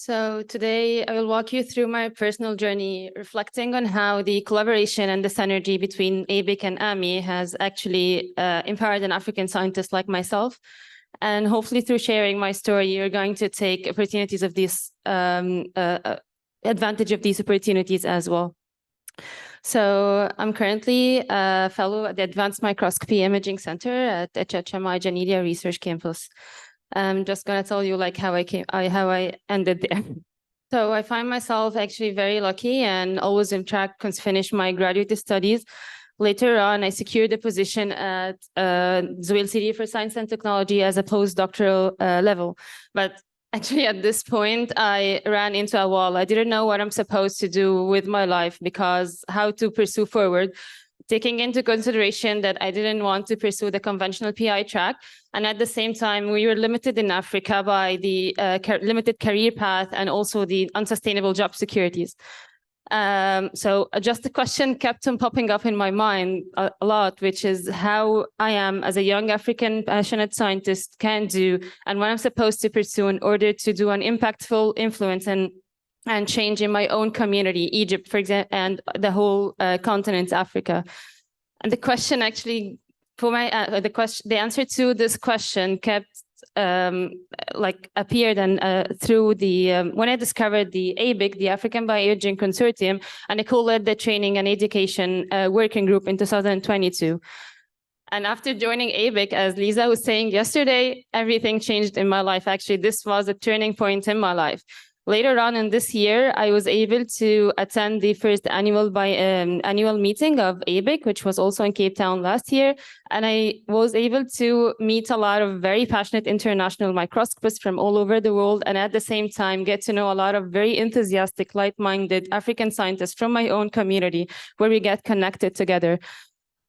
So today I will walk you through my personal journey, reflecting on how the collaboration and the synergy between ABIC and AMI has actually empowered an African scientist like myself. And hopefully through sharing my story, you're going to take opportunities of these, advantage of these opportunities as well. So I'm currently a fellow at the Advanced Microscopy Imaging Center at HHMI Janelia Research Campus. I'm just going to tell you like how I ended there. So I find myself actually very lucky and always on track to finish my graduate studies. Later on, I secured a position at Zewail City for Science and Technology as a postdoctoral level. But actually, at this point, I ran into a wall. I didn't know what I'm supposed to do with my life because how to pursue forward, taking into consideration that I didn't want to pursue the conventional PI track. And at the same time, we were limited in Africa by the limited career path and also the unsustainable job securities. So just a question kept on popping up in my mind a lot, which is how I am as a young African passionate scientist can do and what I'm supposed to pursue in order to do an impactful influence and change in my own community, Egypt, for example, and the whole continent, Africa. And the question actually, for my the answer to this question kept appeared and through the when I discovered the ABIC, the African BioImaging Consortium, and I co-led the training and education working group in 2022. And after joining ABIC, as Lisa was saying yesterday, everything changed in my life. Actually, this was a turning point in my life. Later on in this year, I was able to attend the first annual meeting of ABIC, which was also in Cape Town last year. And I was able to meet a lot of very passionate international microscopists from all over the world, and at the same time get to know a lot of very enthusiastic, like-minded African scientists from my own community, where we get connected together.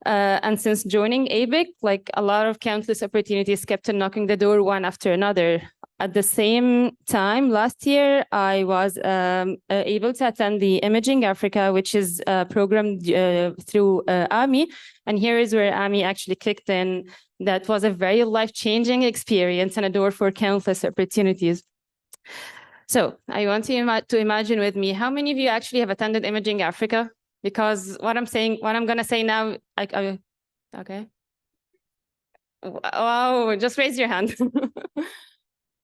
And since joining ABIC, like a lot of countless opportunities kept on knocking the door one after another. At the same time, last year, I was able to attend the Imaging Africa, which is a program through AMI. And here is where AMI actually kicked in. That was a very life-changing experience and a door for countless opportunities. So I want you to imagine with me, how many of you actually have attended Imaging Africa? Because what I'm going to say now, okay. Wow, just raise your hand.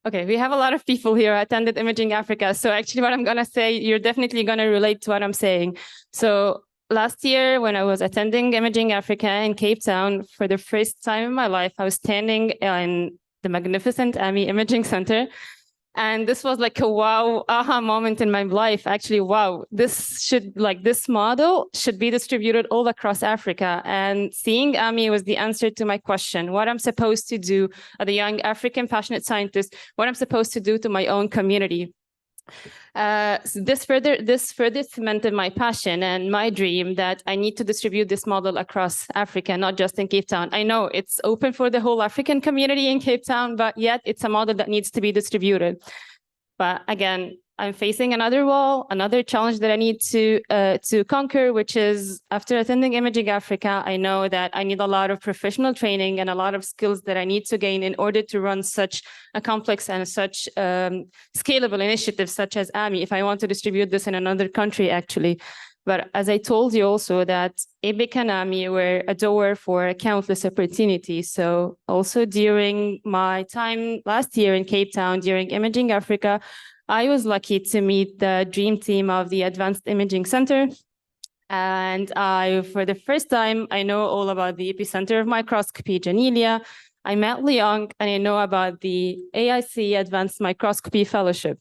Okay, we have a lot of people here who attended Imaging Africa. So actually what I'm going to say, you're definitely going to relate to what I'm saying. So last year, when I was attending Imaging Africa in Cape Town, for the first time in my life, I was standing in the magnificent AMI Imaging Center. And this was like a wow, aha moment in my life. Actually, wow, this model should be distributed all across Africa. And seeing AMI was the answer to my question, what I'm supposed to do as a young African passionate scientist, what I'm supposed to do to my own community. So this further cemented my passion and my dream that I need to distribute this model across Africa, not just in Cape Town. I know it's open for the whole African community in Cape Town, but yet it's a model that needs to be distributed. But again, I'm facing another wall, another challenge that I need to conquer, which is after attending Imaging Africa, I know that I need a lot of professional training and a lot of skills that I need to gain in order to run such a complex and such scalable initiative such as AMI, if I want to distribute this in another country, actually. But as I told you also that ABIC and AMI were a door for countless opportunities. So also during my time last year in Cape Town, during Imaging Africa, I was lucky to meet the dream team of the Advanced Imaging Center. And for the first time, I know all about the epicenter of microscopy, Janelia. I met Leong, and I know about the AIC Advanced Microscopy Fellowship.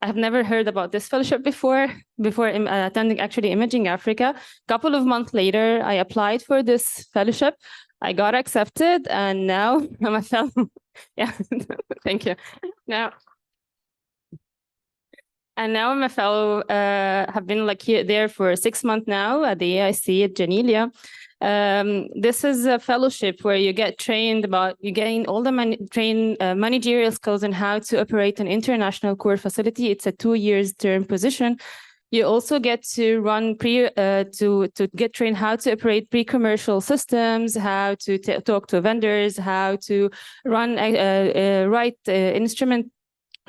I've never heard about this fellowship before attending actually Imaging Africa. A couple of months later, I applied for this fellowship. I got accepted, and now I'm a fellow. Yeah, thank you. Now I'm a fellow, have been there for 6 months now at the AIC at Janelia. This is a fellowship where you get trained you gain all the managerial skills on how to operate an international core facility. It's a 2-year term position. You also get to run to get trained how to operate pre-commercial systems, how to talk to vendors, how to run write instrument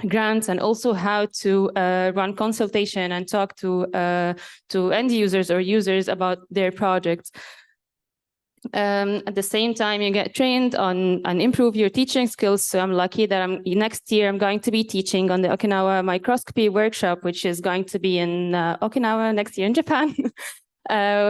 grants, and also how to run consultation and talk to end users or users about their projects. At the same time, you get trained on and improve your teaching skills. So I'm lucky that next year I'm going to be teaching on the Okinawa microscopy workshop, which is going to be in Okinawa next year in Japan.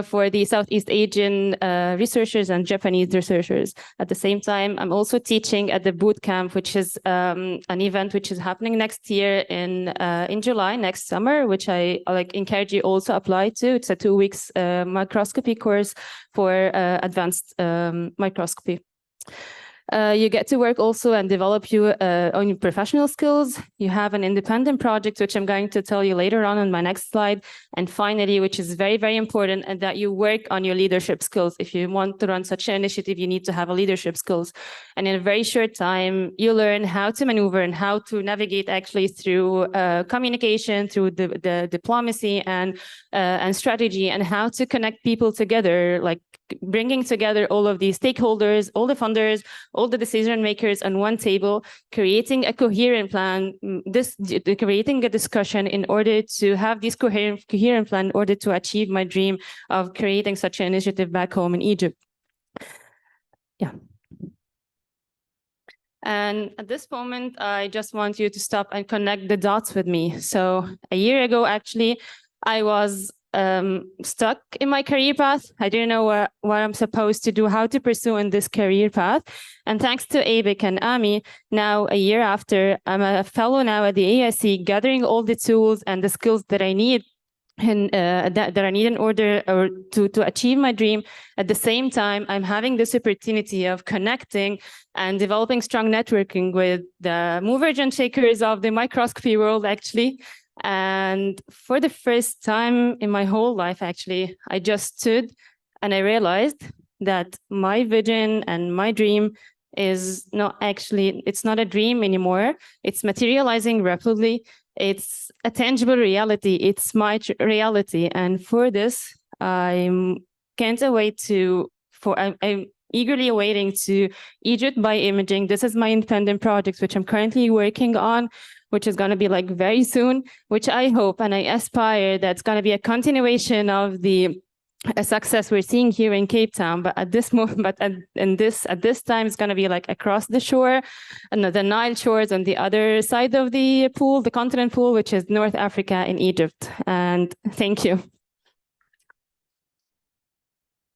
For the Southeast Asian researchers and Japanese researchers. At the same time, I'm also teaching at the boot camp, which is an event which is happening next year in July, next summer, which I encourage you also apply to. It's a 2 weeks microscopy course for advanced microscopy. You get to work also and develop your own professional skills. You have an independent project, which I'm going to tell you later on my next slide. And finally, which is very, very important, and that you work on your leadership skills. If you want to run such an initiative, you need to have a leadership skills. And in a very short time, you learn how to maneuver and how to navigate actually through communication, through the diplomacy and strategy, and how to connect people together, like bringing together all of these stakeholders, all the funders, all the decision makers on one table, creating a coherent plan, creating a discussion in order to have this coherent plan in order to achieve my dream of creating such an initiative back home in Egypt. Yeah. And at this moment, I just want you to stop and connect the dots with me. So a year ago, actually, I was stuck in my career path. I didn't know what I'm supposed to do, how to pursue in this career path. And thanks to ABIC and AMI, now a year after, I'm a fellow now at the AIC, gathering all the tools and the skills that I need and that I need in order to achieve my dream. At the same time, I'm having this opportunity of connecting and developing strong networking with the movers and shakers of the microscopy world, actually. And for the first time in my whole life, actually, I just stood and I realized that my vision and my dream is not actually, it's not a dream anymore. It's materializing rapidly. It's a tangible reality. It's my reality. And for this, I can't wait I'm eagerly awaiting to Egypt BioImaging. This is my independent project, which I'm currently working on, which is going to be like very soon, which I hope and I aspire that's going to be a continuation of the success we're seeing here in Cape Town. But at this moment, at this time, it's going to be like across the shore, and the Nile shores on the other side of the pool, the continent pool, which is North Africa in Egypt. And thank you.